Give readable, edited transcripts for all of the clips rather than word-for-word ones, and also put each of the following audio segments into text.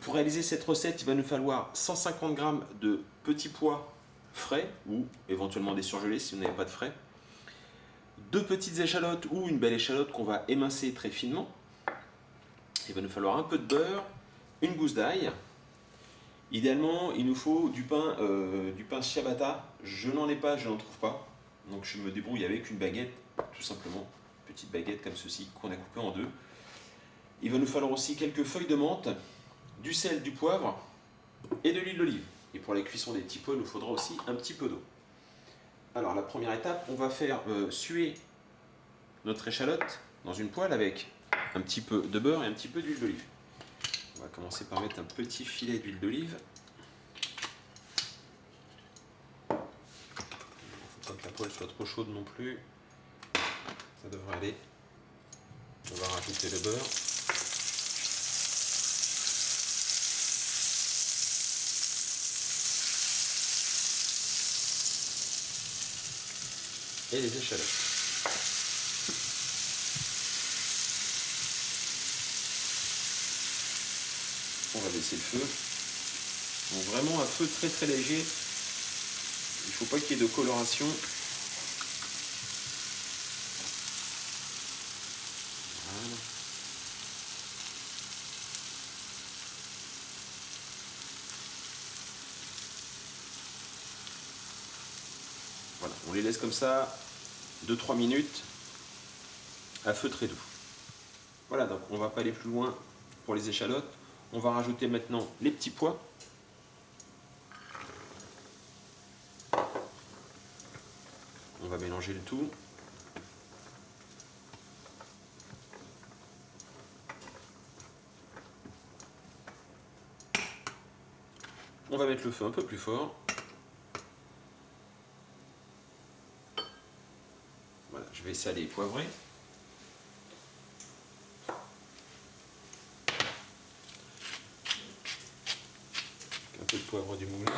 Pour réaliser cette recette, il va nous falloir 150 g de petits pois frais ou éventuellement des surgelés si vous n'avez pas de frais. 2 petites échalotes ou une belle échalote qu'on va émincer très finement. Il va nous falloir un peu de beurre, une gousse d'ail. Idéalement, il nous faut du pain ciabatta. Je n'en ai pas, je n'en trouve pas. Donc je me débrouille avec une baguette, tout simplement. Une petite baguette comme ceci qu'on a coupée en deux. Il va nous falloir aussi quelques feuilles de menthe, du sel, du poivre et de l'huile d'olive. Et pour la cuisson des petits pois, il nous faudra aussi un petit peu d'eau. Alors la première étape, on va faire suer notre échalote dans une poêle avec un petit peu de beurre et un petit peu d'huile d'olive. On va commencer par mettre un petit filet d'huile d'olive. Il ne faut pas que la poêle soit trop chaude non plus. Ça devrait aller. On va rajouter le beurre. Et les échalotes. On va baisser le feu. Donc vraiment un feu très très léger. Il ne faut pas qu'il y ait de coloration. Voilà. Voilà, on les laisse comme ça 2-3 minutes à feu très doux. Voilà, donc on ne va pas aller plus loin pour les échalotes. On va rajouter maintenant les petits pois. On va mélanger le tout. On va mettre le feu un peu plus fort. Voilà, je vais saler et poivrer. Un peu de poivre du moulin.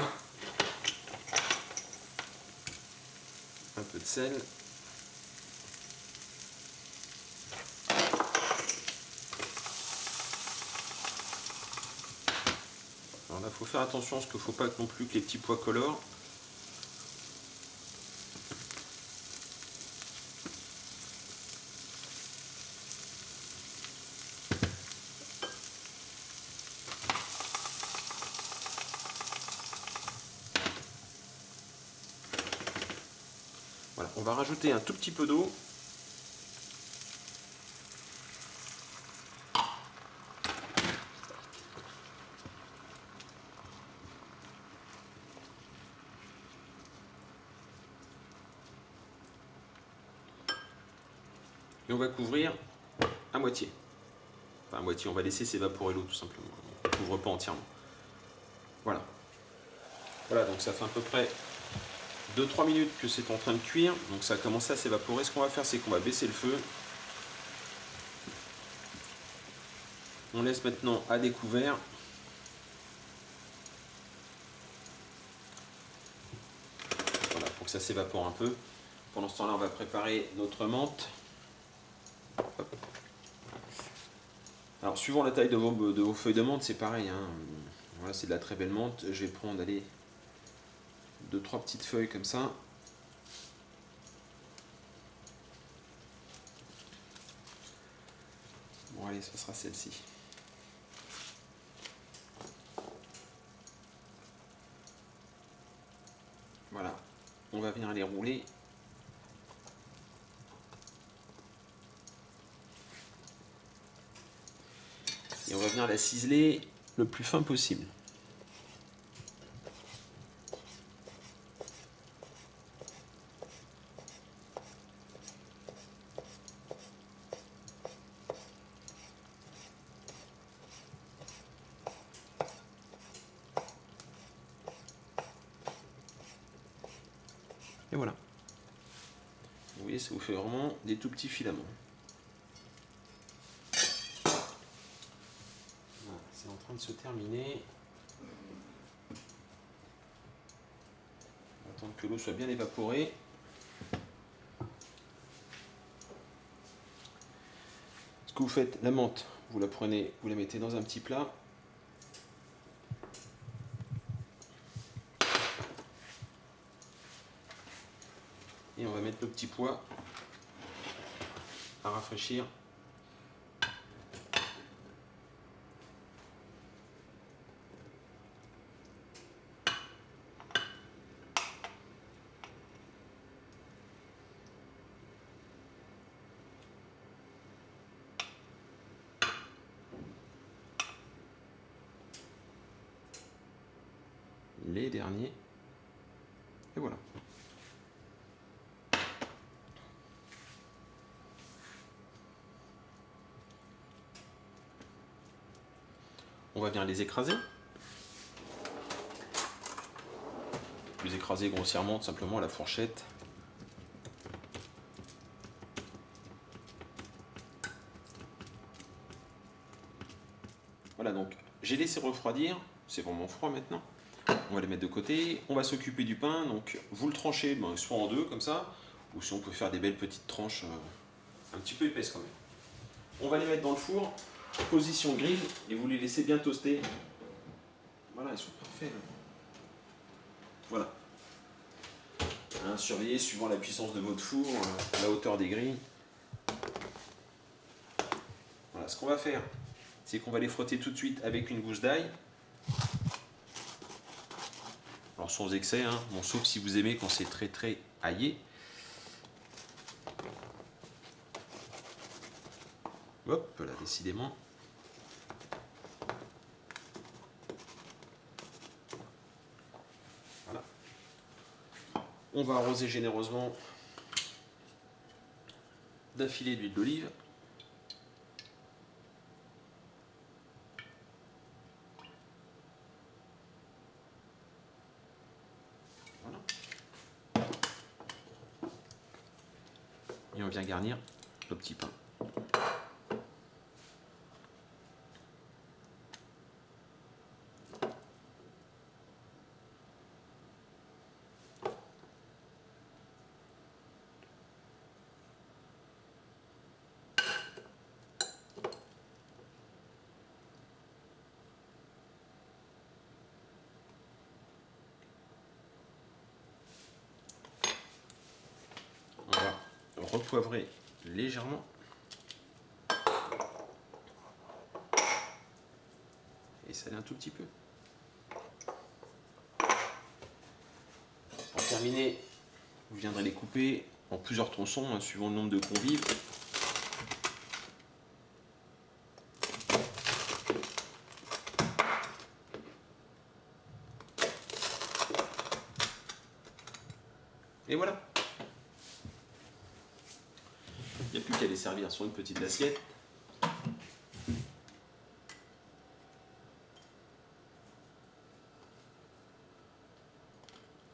Un peu de sel. Alors là, il faut faire attention parce qu'il ne faut pas non plus que les petits pois colorent. Voilà, on va rajouter un tout petit peu d'eau. Et on va couvrir à moitié. Enfin à moitié, on va laisser s'évaporer l'eau tout simplement. On ne couvre pas entièrement. Voilà. Voilà, donc ça fait à peu près 2-3 minutes que c'est en train de cuire. Donc ça a commencé à s'évaporer. Ce qu'on va faire, c'est qu'on va baisser le feu. On laisse maintenant à découvert. Voilà, pour que ça s'évapore un peu. Pendant ce temps-là, on va préparer notre menthe. Hop. Alors, suivant la taille de vos feuilles de menthe, c'est pareil. Hein. Voilà, c'est de la très belle menthe. Je vais prendre, allez, 2-3 petites feuilles comme ça. Bon, allez, ce sera celle-ci. Voilà, on va venir les rouler. Et on va venir la ciseler le plus fin possible. Et voilà. Vous voyez, ça vous fait vraiment des tout petits filaments. Voilà, c'est en train de se terminer. On va attendre que l'eau soit bien évaporée. Ce que vous faites, la menthe, vous la prenez, vous la mettez dans un petit plat. Et on va mettre le petit pois à rafraîchir. Les derniers. Et voilà. On va bien les écraser. Les écraser grossièrement, tout simplement à la fourchette. Voilà, donc j'ai laissé refroidir. C'est vraiment froid maintenant. On va les mettre de côté. On va s'occuper du pain. Donc vous le tranchez soit en deux comme ça, ou si on peut faire des belles petites tranches un petit peu épaisses quand même. On va les mettre dans le four, position grille, et vous les laissez bien toaster. Voilà, ils sont parfaits. Là. Voilà. Hein, surveillez suivant la puissance de votre four, la hauteur des grilles. Voilà, ce qu'on va faire, c'est qu'on va les frotter tout de suite avec une gousse d'ail. Alors sans excès, hein, bon, sauf si vous aimez quand c'est très très aillé. Hop, là, décidément. Voilà. On va arroser généreusement d'un filet d'huile d'olive. Voilà. Et on vient garnir le petit pain. On va repoivrer légèrement. Et saler un tout petit peu. Pour terminer, vous viendrez les couper en plusieurs tronçons, hein, suivant le nombre de convives. Et voilà. Il n'y a plus qu'à les servir sur une petite assiette.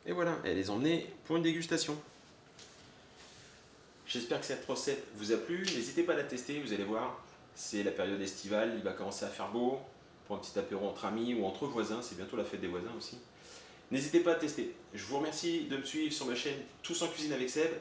Et voilà, et les emmener pour une dégustation. J'espère que cette recette vous a plu. N'hésitez pas à la tester, vous allez voir. C'est la période estivale, il va commencer à faire beau. Pour un petit apéro entre amis ou entre voisins, c'est bientôt la fête des voisins aussi. N'hésitez pas à tester. Je vous remercie de me suivre sur ma chaîne Tous en cuisine avec Seb.